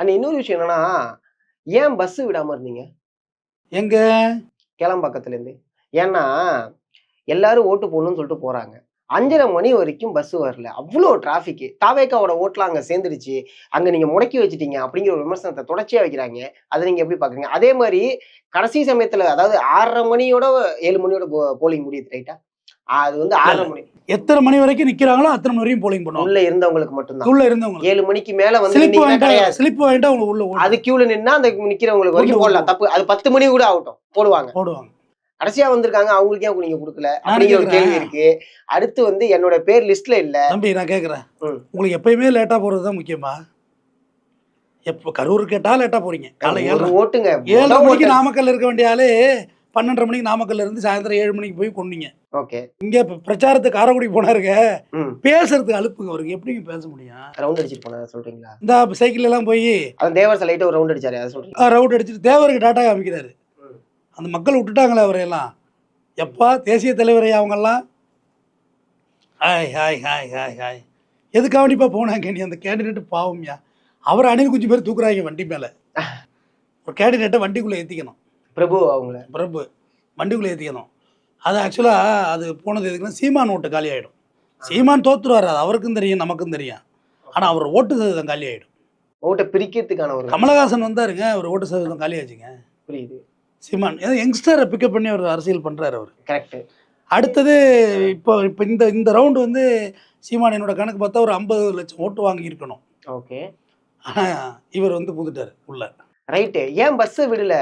And இன்னொரு விஷயம் என்னன்னா, ஏன் பஸ் விடாம இருந்தீங்க? எங்க கேளம்பாக்கத்துல இருந்து. ஏன்னா, எல்லாரும் ஓட்டு போடணும்னு சொல்லிட்டு போறாங்க. 5:30 மணி வரைக்கும் பஸ் வரல. அவ்ளோ டிராஃபிக். தாவேக்காவோட ஓட்லாம் அங்க சேர்ந்துடுச்சு. அங்க நீங்க முடக்கி வச்சுட்டீங்க அப்படிங்கிற ஒரு விமர்சனத்த தொடர்ச்சியா வைக்கிறாங்க. அத நீங்க எப்படி பார்க்குறீங்க? அதே மாரி கடைசி சமயத்துல அதாவது 6:30 மணியோட 7 மணியோட போலிங் முடியுது ரைட்டா? அது வந்து இல்ல 6:30 இல்ல மணி. எத்தனை மணி வரைக்கும் நிக்கிறாங்களோ அத்தனை மணி வரையும் போலிங் பண்ணுவாங்க. உள்ள இருந்தவங்களுக்கு மட்டும் தான். உள்ள இருந்தவங்களுக்கு 7 மணிக்கு மேல வந்து ஸ்லிப் நின்னீங்கன்னா வாங்கிட்டா கிடையாது. ஸ்லிப் வாங்கிட்டா அவங்க உள்ள அது ஓட்டு கியூல நின்னா அந்த நிக்கிறவங்களுக்கு உள்ள வரைக்கும் உள்ள போடலாம். தப்பு. அது 10 மணி கூட ஆகட்டும். போடுவாங்க. போடுவாங்க. கடைசியா வந்திருக்காங்க. அவங்களுக்கு ஏன் நீங்க குடுக்கல? நானும் அப்படிங்கிற ஒரு கேட்கிறேன் கேள்வி இருக்கு. அடுத்து வந்து என்னோட பேர் லிஸ்ட்ல இல்ல. தம்பி, நான் கேட்கிறேன், ம். உங்களுக்கு எப்பயுமே லேட்டா போறது தான் முக்கியமா? எப்போ கரூர் கேட்டா லேட்டா போறீங்க. காலை ஒரு 7:30 ஓட்டுங்க. 7:30 மொத மணிக்கு ஓட்டு. நாமக்கல்ல இருக்க வேண்டிய ஆளு 12:30 மணிக்கு நாமக்கல்ல இருந்து சாயந்தரம் 7 மணிக்கு போய் கொன்னீங்க. ஓகே. இங்க பிரச்சாரத்துக்கு காரைக்குடிக்கு போனாருங்க. ம். பேசுறதுக்கு அலுப்புங்க அவருக்கு. எப்படிங்க பேச முடியும்? ரவுண்ட் அடிச்சிட்டு போனத சொல்றீங்களா? இந்த சைக்கிள் எல்லாம் போய் அதான் தேவர் லைட்டா ஒரு ரவுண்ட் அடிச்சாரே அத சொல்றீங்களா? ரவுட் அடிச்சுட்டு தேவருக்கு டாட்டா காமிக்கிறாரு. ம். அந்த மக்கள் விட்டுட்டாங்களே அவரையெல்லாம். எப்பா தேசிய தலைவரை அவங்கெல்லாம் hi hi hi hi hi எதுக்காவண்டிப்பா போனாங்க? நீ அந்த கேண்டிடேட் பாவம்யா. அவரை அணில் குஞ்சு பேர் தூக்குறாங்க வண்டி மேலே. ஒரு கேண்டிடேட்டை வண்டிக்குள்ளே ஏற்றிக்கணும். பிரபு அவங்கள. பிரபு வண்டிக்குள்ளே ஏற்றிக்கணும். அது ஆக்சுவலாக அது போனது எதுக்குன்னா சீமான் ஓட்டு காலி ஆகிடும். சீமான் தோற்றுருவார், அது அவருக்கும் தெரியும் நமக்கும் தெரியும். ஆனால் அவர் ஓட்டு சதவீதம் காலி ஆகிடும். ஓட்ட பிரிக்கிறதுக்கான ஒரு கமலஹாசன் வந்தாருங்க, அவர் ஓட்டு சதவீதம் காலி ஆச்சுங்க. புரியுது. சீமான் ஏதோ யங்ஸ்டரை பிக்கப் பண்ணி அவர் அரசியல் பண்ணுறாரு அவர். கரெக்ட். அடுத்தது இப்போ இப்போ இந்த இந்த ரவுண்டு வந்து சீமான் என்னோட கணக்கு பார்த்தா ஒரு 50 லட்சம் ஓட்டு வாங்கியிருக்கணும். ஓகே. ஆனால் இவர் வந்து புதுட்டார் உள்ள. ரைட்டு. ஏன் பஸ்ஸ விடல?